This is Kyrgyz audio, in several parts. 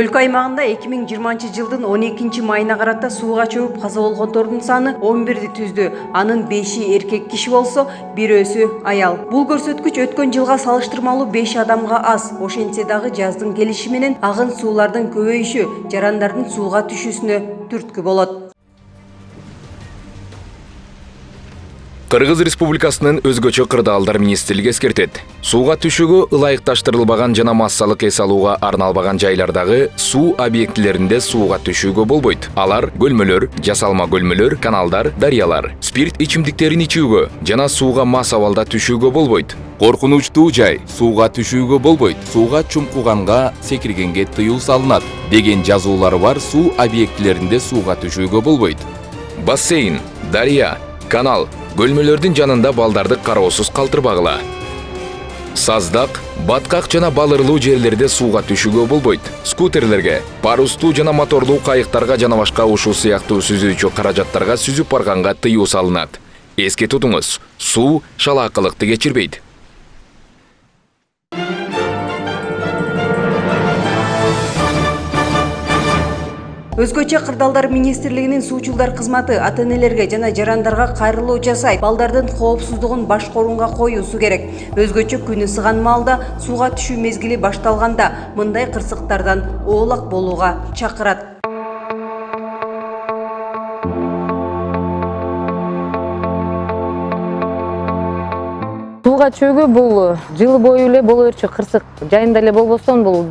Өлкө аймагында 2020 жылдын 12 майына карата сууга чөгүп каза болгондордун саны 11 түздү. Анын 5-и эркек киши болсо, бирөөсү аял. Бул көрсөткүч өткөн жылга салыштырмалуу 5 адамга аз. Ошентсе дагы жаздын келиши менен агын суулардын көбөйүшү жарандардын сууга түшүүсүнө түрткү болот. Кыргыз Республикасынын өзгөчө кырдаалдар министрлиги эскертет. Сууга түшүүгө ылайыкташтырылбаган жана массалык эс алууга арналбаган жайлардагы суу объектилеринде сууга түшүүгө болбойт. Алар көлмөлөр, жасалма көлмөлөр, каналдар, дарыялар. Спирт ичимдиктерин ичүүгө жана сууга мас абалда түшүүгө болбойт. Коркунучтуу жай, сууга түшүүгө болбойт. Сууга чумкуганга, секиргенге тыюу салынат деген жазуулары бар суу объектилеринде сууга түшүүгө болбойт. Бассейн, дарыя, канал, көлмөлөрдүн жанында балдарды кароосуз калтырбагыла. Саздак, баткак жана балырлуу жерлерде сууга түшүүгө болбойт. Скутерлерге, парустуу жана моторлуу кайыктарга жана башка ушул сыяктуу сүзүүчү каражаттарга сүзүп барганга тыюу салынат. Эске тутуңуз, суу шалаакылыкты кечирбейт. Өзгөчө кырдаалдар министрлигинин суучулдар кызматы ата-энелерге жана жарандарга кайрылуу жасайт. Балдардын коопсуздугун башкоруунга коюусу керек. Өзгөчө күнү сыган маалда сууга түшүү мезгили башталганда мындай кырсыктардан оолак болууга чакырат. Сууга чөгүү бул жыл бою эле боло берчү кырсык. Жайында эле болбостон бул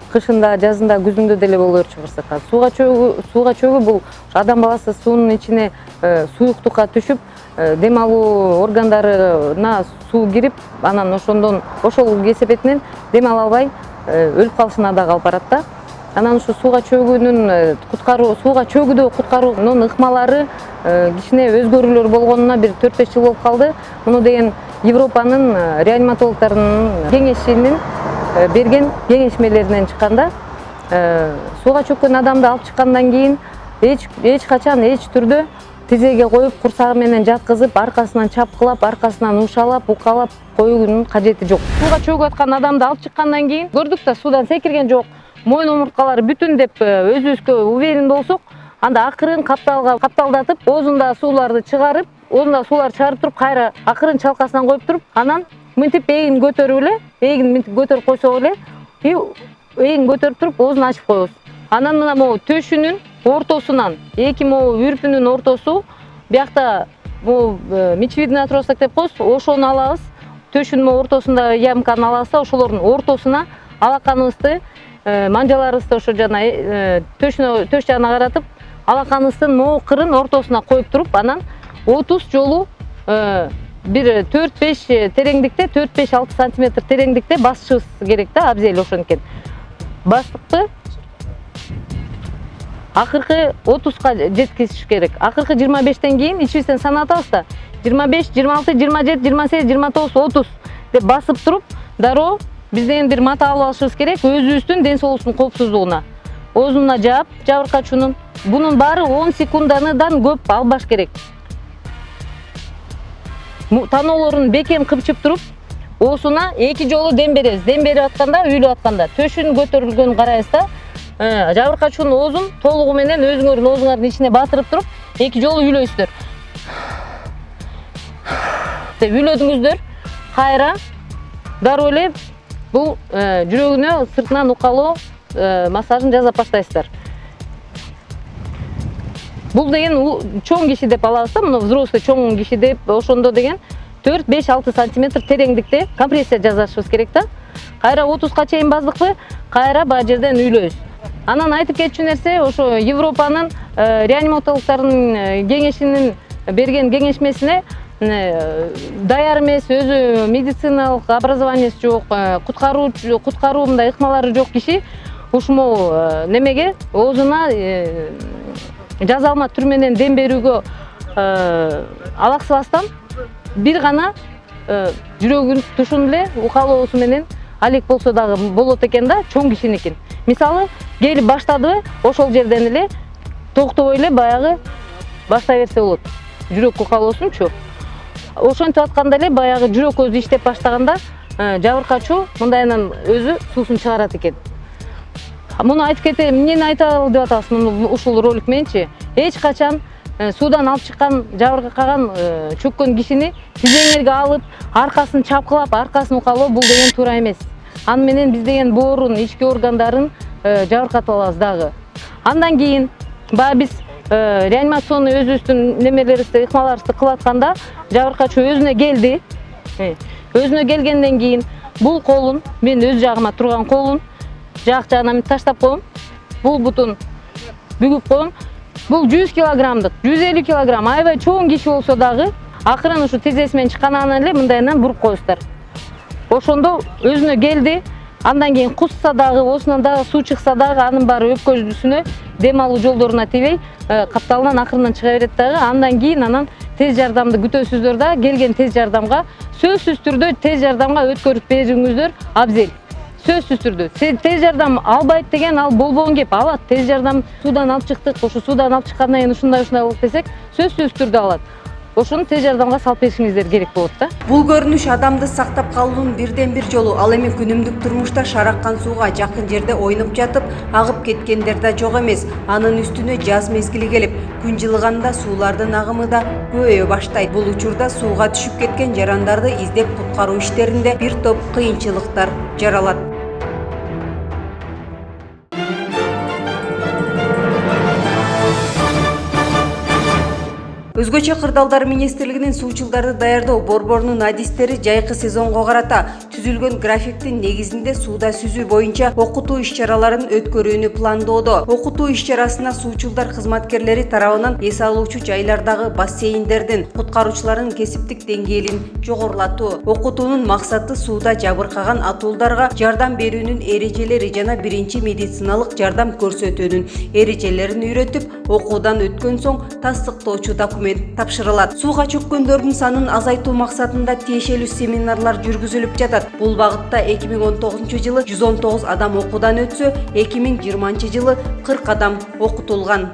кышында, жазында, күзүндө деле боло берчү кырсык. Сууга чөгүү бул адам баласы суунун ичине суюктукка түшүп, дем алуу органдарына суу кирип, анан ошондон ошол кесепетинен дем ала албай өлүп калышына дагы алып барат да. Анан ушу сууга чөгүүдө куткаруунун ыкмалары кичине өзгөрүүлөр болгонуна бир 4-5 жыл болуп калды. Муну деген Европанын реаниматологдорунун кеңешинин берген кеңешмелеринен чыкканда, сууга чөккөн адамды алып чыккандан кийин эч качан эч түрдө тизеге коюп, курсагы менен жаткызып, аркасынан чапкылап, аркасынан ушалап, укалап коюунун кажети жок. Сууга чөгүп аткан адамды алып чыккандан кийин көрдүк да, суудан секирген жок, моюн омурткалары бүтүн деп өзүбүзгө уверен болсок, анда акырын капталдатып, оозунда сууларды чыгарып, туруп, кайра акырын чалкасынан коюп туруп, анан мынтип эгин көтөрүп койсок эле, эгин көтөрүп туруп, оозун ачып коебуз. Анан мына могу төшүнүн ортосунан, эки могу үрпүнүн ортосу, биякта могу мечевидный отросток деп коебуз, ошону алабыз. Төшүнүн могу ортосунда ямканы алабыз да, ошолордун ортосуна алаканыбызды, манжаларыбызды ошо жана төш жагына каратып, алаканыбыздын могу кырын ортосуна коюп туруп, анан 30 жолу бир 4-5 тереңдикте, 4-5-6 сантиметр тереңдикте басышыбыз керек да, абзел ошоникен. Бастыкты акыркы 30га жеткизиш керек. Акыркы 25тен кийин ичибизден санатабыз да. 25, 26, 27, 28, 29, 30 деп басып туруп, дароо бизден бир мата алып алышыбыз керек өзүбүздүн ден соолуктун коопсуздугуна. Оозуна жаап, жабыркачуунун. Бунун баары 10 секундадан көп албаш керек. Таноолорун бекем кыпчып туруп, оосуна 2 жолу дем беребиз. Дем берип атканда, үйлөп атканда төшүн көтөрүлгөнүн карайбыз да. Жабыркачуунун оозун толугу менен өзүңөрдүн оозуңардын ичине батырып туруп, 2 жолу үйлөйсүздөр. Деп үйлөдүңүздөр, кайра дароо эле бул жүрөгүнө сыртынан укалоо массажын жасап баштайсыздар. Бул деген чоң киши деп алабыз да, мына взрослый чоң киши деп, ошондо деген 4-5-6 сантиметр тереңдикте компрессия жасашыбыз керек да. Кайра 30га чейин баздыкпы, кайра баа жерден үйлөйбүз. Анан айтып кетчү нерсе, ошо Европанын реаниматологдорунун кеңешинин берген кеңешмесине даяр эмес, өзү медициналык образованиясы жок, куткаруу мындай ыкмалары жок киши ушул немеге оозуна жазалма түр менен дем берүүгө алаксыбастан бир гана жүрөгүн тушун эле укалоосу менен алек болсо дагы болот экен да, чоң кишиникин. Мисалы, келип баштадыбы, ошол жерден эле токтобой эле баягы баштай берсе болот. Жүрөк укалоосунчу. Ошентип атканда эле баягы жүрөк көзү иштеп баштаганда жабыркачуу мындайынан өзү суусун чыгарат экен. Муну айтып кетем, эмнени айталы деп атасыз ушул ролик мененчи? Эч качан суудан алып чыккан, жабыркаган, чөккөн кишини тизеңерге алып, аркасын чапкылап, аркасын укалоо бул деген туура эмес. Аны менен биз деген боорун, ички органдарын жабыркатып алабыз дагы. Андан кийин баягы биз реанимационный өзүбүздүн немелерибизди, ыкмаларыбызды кылып атканда жабыркачу өзүнө келди. Өзүнө келгенден кийин бул колун, мен өз жагыма турган колун жагына таштап коем. Бул бутун бүгүп коем. Бул 100 килограммдык, 150 килограмм аябай чоң киши болсо дагы акырын ушу тизеси менен чыкканынан эле мындайынан буруп коесуздар. Ошондо өзүнө келди. Андан кийин кусса дагы, осунан дагы суу чыкса дагы анын баары өпкөсүнө, дем алуу жолдоруна тийбей, капталынан акырынан чыга берет дагы. Андан кийин тез жардамды күтөсүздөр да, келген тез жардамга сөзсүз түрдө тез жардамга өткөрүп бериңиздер абзел. Сөзсүз түрдө. Тез жардам албайт деген ал болбогон кеп. Алат. Тез жардам суудан алып чыктык, ошо суудан алып чыккандан кийин ушундай болуп десек, сөзсүз түрдө алат. Ошону тез жардамга салып беришиңиздер керек болот да. Бул көрүнүш адамды сактап калуунун бирден бир жолу. Ал эми күнүмдүк турмушта шараккан сууга жакын жерде ойноп жатып, агып кеткендер да жок эмес. Анын үстүнө жаз мезгили келип, күн жылыганда суулардын агымы да көбөйө баштайт. Бул учурда сууга түшүп кеткен жарандарды издеп куткаруу иштеринде бир топ кыйынчылыктар жаралат. Өзгөчө кырдаалдар министрлигинин суучулдарды даярдоо борборунун адистери жайкы сезонго карата түзүлгөн графиктин негизинде сууда сүзүү боюнча окутуу иш-чараларын өткөрүүнү пландоодо. Окутуу иш-чарасына суучулдар кызматкерлери тарабынан эс алуучу жайлардагы бассейндердин, куткаруучулардын кесиптик деңгээлин жогорулатуу. Окутуунун максаты сууда жабыркаган атуулдарга жардам берүүнүн эрежелери жана биринчи медициналык жардам көрсөтүүнүн эрежелерин үйрөтүп, окуудан өткөн соң тастыктоочу документ тапшырылат. Сууга чөккөндөрдүн санын азайтуу максатында тиешелүү семинарлар жүргүзүлүп жатат. Бул багытта 2019 жылы 119 адам окуудан өтсө, 2020 жылы 40 адам окутулган.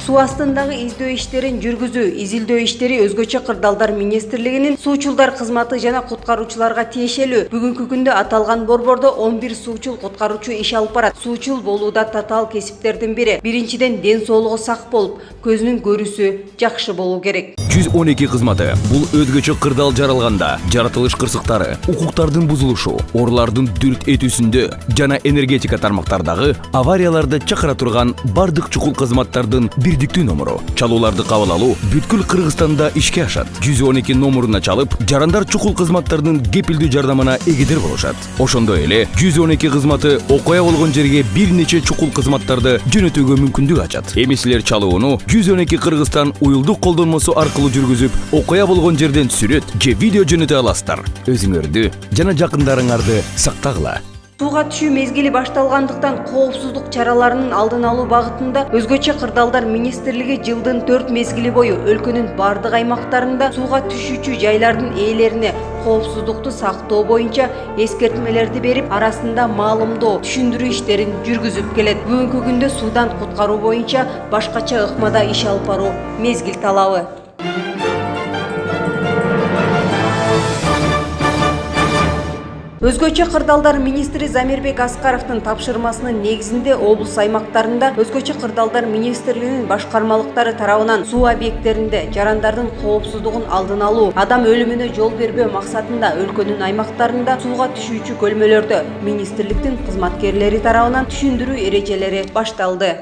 Суу астындагы издөө иштерин жүргүзүү, изилдөө иштери Өзгөчө кырдаалдар министрлигинин суучулдар кызматы жана куткаруучуларга тиешелүү. Бүгүнкү күндө аталган борбордо 11 суучул куткаруучу иш алып барат. Суучул болууда татаал кесиптердин бири. Биринчиден ден соолугу сак болуп, көзүнүн көрүүсү жакшы болуу керек. 112 кызматы бул өзгөчө кырдаал жаралганда жаратылыш кырсыктары, укуктардын бузулушу, орлардын дүрт этүүсүндө жана энергетика тармактардагы аварияларды чакыра турган бардык чукул кызматтардын бирдиктүү номуру. Чалууларды кабыл алуу бүткүл Кыргызстанда ишке ашат. 112 номуруна чалып, жарандар чукул кызматтардын кепилдүү жардамына эгедер болушат. Ошондой эле 112 кызматы окуя болгон жерге бир нече чукул кызматтарды жөнөтүүгө мүмкүндүк ачат. Эми силер чалууну 112 Кыргызстан уюлдук колдонмосу аркылуу жүргүзүп, окуя болгон жерден сүрөт же видео жөнөтө аласыздар. Өзүңөрдү жана жакындарыңарды сактагыла. Сууга түшүү мезгили башталгандыктан коопсуздук чараларынын алдын алуу багытында Өзгөчө кырдаалдар министрлиги жылдын 4 мезгили бою өлкөнүн бардык аймактарында сууга түшүүчү жайлардын ээлерине коопсуздукту сактоо боюнча эскертмелерди берип, арасында маалымдоо, түшүндүрүү иштерин жүргүзүп келет. Бүгүнкү күндө суудан куткаруу боюнча башкача ыкмада иш алып баруу мезгил талабы. Өзгөчө кырдаалдар министри Замирбек Аскаровдун тапшырмасынын негизинде облус аймактарында Өзгөчө кырдаалдар министрлигинин башкармалыктары тарабынан суу объекттеринде жарандардын коопсуздугун алдын алуу, адам өлүмүнө жол бербөө максатында өлкөнүн аймактарында сууга түшүүчү көлмөлөрдө министрликтин кызматкерлери тарабынан түшүндүрүү эрежелери башталды.